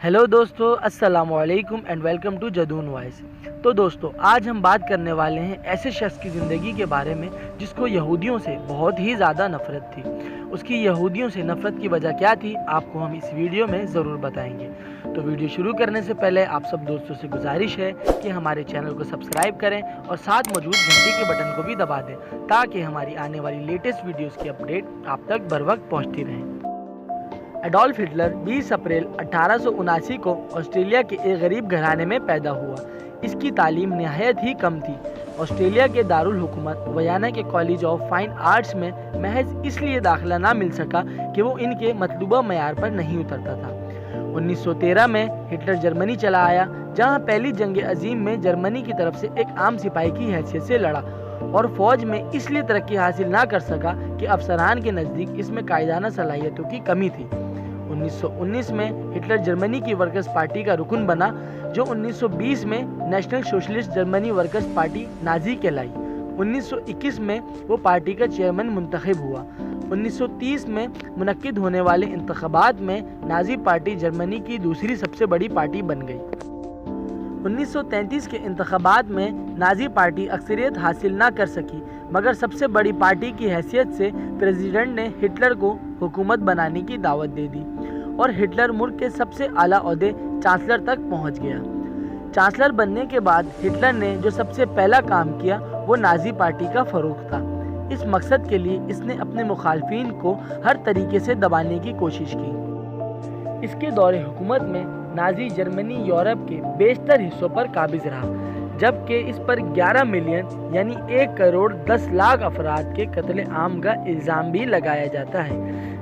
Hello दोस्तों, अस्सलाम वालेकुम and welcome to Jadoon voice. तो दोस्तों, आज हम बात करने वाले हैं ऐसे शख्स की ज़िंदगी के बारे में जिसको यहूदियों से बहुत ही ज़्यादा नफ़रत थी। उसकी यहूदियों से नफ़रत की वजह क्या थी, आपको हम इस वीडियो में ज़रूर बताएंगे। तो वीडियो शुरू करने से पहले आप सब दोस्तों से गुजारिश है कि हमारे चैनल को सब्सक्राइब करें और साथ मौजूद घंटी के बटन को भी दबा दें ताकि हमारी आने वाली लेटेस्ट वीडियोज़ की अपडेट आप तक बर वक्त पहुँचती रहें। एडोल्फ हिटलर 20 अप्रैल 1879 को ऑस्ट्रेलिया के एक गरीब घराने में पैदा हुआ। इसकी तालीम नहायत ही कम थी। ऑस्ट्रेलिया के दारुल हुकूमत वियना के कॉलेज ऑफ फाइन आर्ट्स में महज इसलिए दाखिला ना मिल सका कि वो इनके मतलूबा मयार पर नहीं उतरता था। 1913 में हिटलर जर्मनी चला आया, जहां पहली जंग अजीम में जर्मनी की तरफ से एक आम सिपाही की हैसियत से लड़ा और फौज में इसलिए तरक्की हासिल ना कर सका कि अफसरान के नज़दीक इसमें कायदाना सलाहियतों की कमी थी। 1919 में हिटलर जर्मनी की वर्कर्स पार्टी का रुकन बना, जो 1920 में national socialist Germany workers party Nazi कहलाई। 1921 में वो पार्टी का चेयरमैन मुंतखब हुआ। 1930 में मुनक्किद होने वाले इंतखाबात में नाजी पार्टी जर्मनी की दूसरी सबसे बड़ी पार्टी बन गई। 1933 के इंतखाबात में नाजी पार्टी अक्सरियत हासिल ना कर सकी, मगर सबसे बड़ी पार्टी की हैसियत से प्रेसिडेंट ने हिटलर को हुकूमत बनाने की दावत दे दी और हिटलर मुल्क के सबसे आला ओहदे चांसलर तक पहुंच गया। चांसलर बनने के बाद हिटलर ने जो सबसे पहला काम किया वो नाजी पार्टी का फ़रोग़ था। इस मकसद के लिए इसने अपने मुखालफिन को हर तरीके से दबाने की कोशिश की। इसके दौरे हुकूमत में नाजी जर्मनी यूरोप के बेशतर हिस्सों पर काबिज रहा, जबकि इस पर 11 मिलियन यानी 1 करोड़ 10 लाख अफराद के कत्ल आम का इल्ज़ाम भी लगाया जाता है,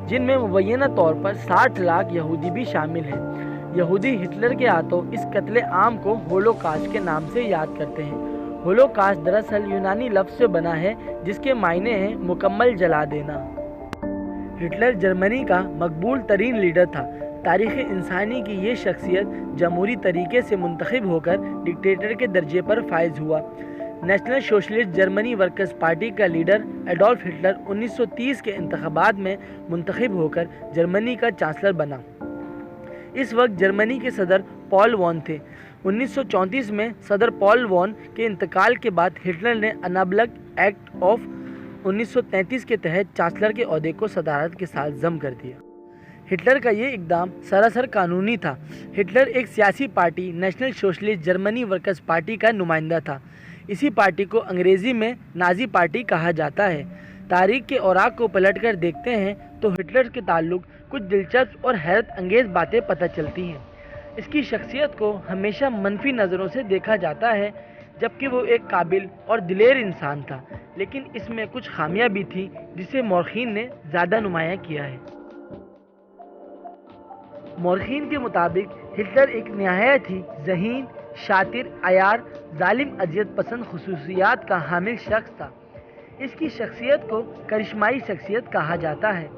जिनमें मुबैना तौर पर 60 लाख यहूदी भी शामिल हैं। यहूदी हिटलर के हाथों इस कत्ल आम को होलोकास्ट के नाम से याद करते हैं। होलोकास्ट दरअसल यूनानी लफ्ज़ से बना है, जिसके मायने हैं मुकम्मल जला देना। हिटलर जर्मनी का मकबूल तरीन लीडर था। तारीख़ इंसानी की ये शख्सियत जमहूरी तरीके से मुंतखब होकर डिक्टेटर के दर्जे पर फायज हुआ। National socialist Germany workers party का लीडर एडोल्फ हिटलर 1930 के इंतखाबात में मुंतखब होकर जर्मनी का चांसलर बना। इस वक्त जर्मनी के सदर पॉल वॉन थे। 1934 में सदर पॉल वॉन के इंतकाल के बाद हिटलर ने अनाबलग एक्ट ऑफ 1933 के तहत चांसलर के ओहदे को सदारत के साथ जम कर दिया। हिटलर का ये इक़दाम सरासर कानूनी था। हिटलर एक सियासी party national socialist Germany workers party का नुमाइंदा था। इसी पार्टी को अंग्रेज़ी में नाजी पार्टी कहा जाता है। तारीख़ के औराक को पलट कर देखते हैं तो हिटलर के ताल्लुक कुछ दिलचस्प और हैरत अंगेज़ बातें पता चलती हैं। इसकी शख्सियत को हमेशा मनफी नज़रों से देखा जाता है, जबकि वो एक काबिल और दिलेर इंसान था, लेकिन इसमें कुछ खामियां भी थी जिसे मौरखीन ने ज़्यादा नुमायाँ किया है। मौरखीन के मुताबिक हिटलर एक नहायत ही ज़हीन, शातिर, अयार, जालिम, अजियत पसंद खुसूसियात का हामिल शख्स था। इसकी शख्सियत को करिश्माई शख्सियत कहा जाता है।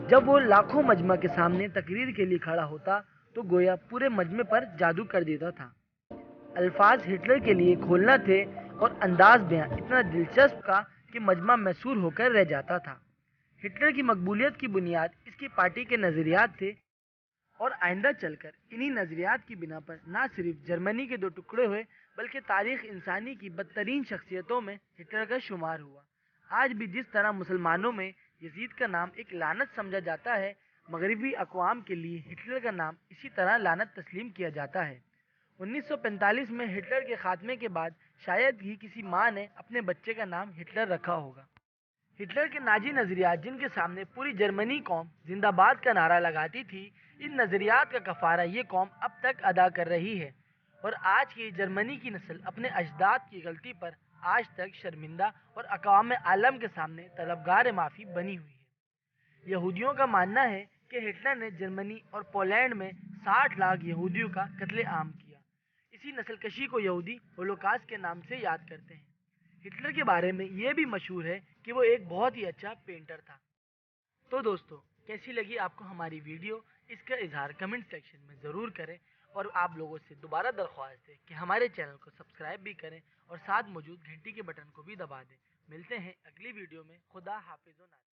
जब वो लाखों मजमा के सामने तकरीर के लिए खड़ा होता तो गोया पूरे मजमे पर जादू कर देता था। अल्फाज हिटलर के लिए खोलना थे और अंदाज बयां इतना दिलचस्प था कि मजमा मैसूर होकर रह जाता था। हिटलर की मकबूलियत की बुनियाद इसकी पार्टी के नज़रियात थे और आइंदा चलकर इन्हीं नज़रियात की बिना पर ना सिर्फ जर्मनी के 2 टुकड़े हुए, बल्कि तारीख़ इंसानी की बदतरीन शख्सियतों में हिटलर का शुमार हुआ। आज भी जिस तरह मुसलमानों में यजीद का नाम एक लानत समझा जाता है, मगरबी अक़वाम के लिए हिटलर का नाम इसी तरह लानत तस्लीम किया जाता है। 1945 में हिटलर के खात्मे के बाद शायद ही किसी माँ ने अपने बच्चे का नाम हिटलर रखा होगा। हिटलर के नाजी नज़रियात, जिनके सामने पूरी जर्मनी कौम जिंदाबाद का नारा लगाती थी, इन नज़रियात का कफ़ारा ये कौम अब तक अदा कर रही है और आज की जर्मनी की नस्ल अपने अजदाद की गलती पर आज तक शर्मिंदा और अक़वाम आलम के सामने तलबगार माफ़ी बनी हुई है। यहूदियों का मानना है कि हिटलर ने जर्मनी और पोलैंड में 60 लाख यहूदियों का कत्ले आम किया। इसी नस्लकशी को यहूदी होलोकास्ट के नाम से याद करते हैं। हिटलर के बारे में ये भी मशहूर है कि वो एक बहुत ही अच्छा पेंटर था। तो दोस्तों, कैसी लगी आपको हमारी वीडियो, इसका इजहार कमेंट सेक्शन में ज़रूर करें और आप लोगों से दोबारा दरख्वास्त है कि हमारे चैनल को सब्सक्राइब भी करें और साथ मौजूद घंटी के बटन को भी दबा दें। मिलते हैं अगली वीडियो में। खुदा हाफिज़।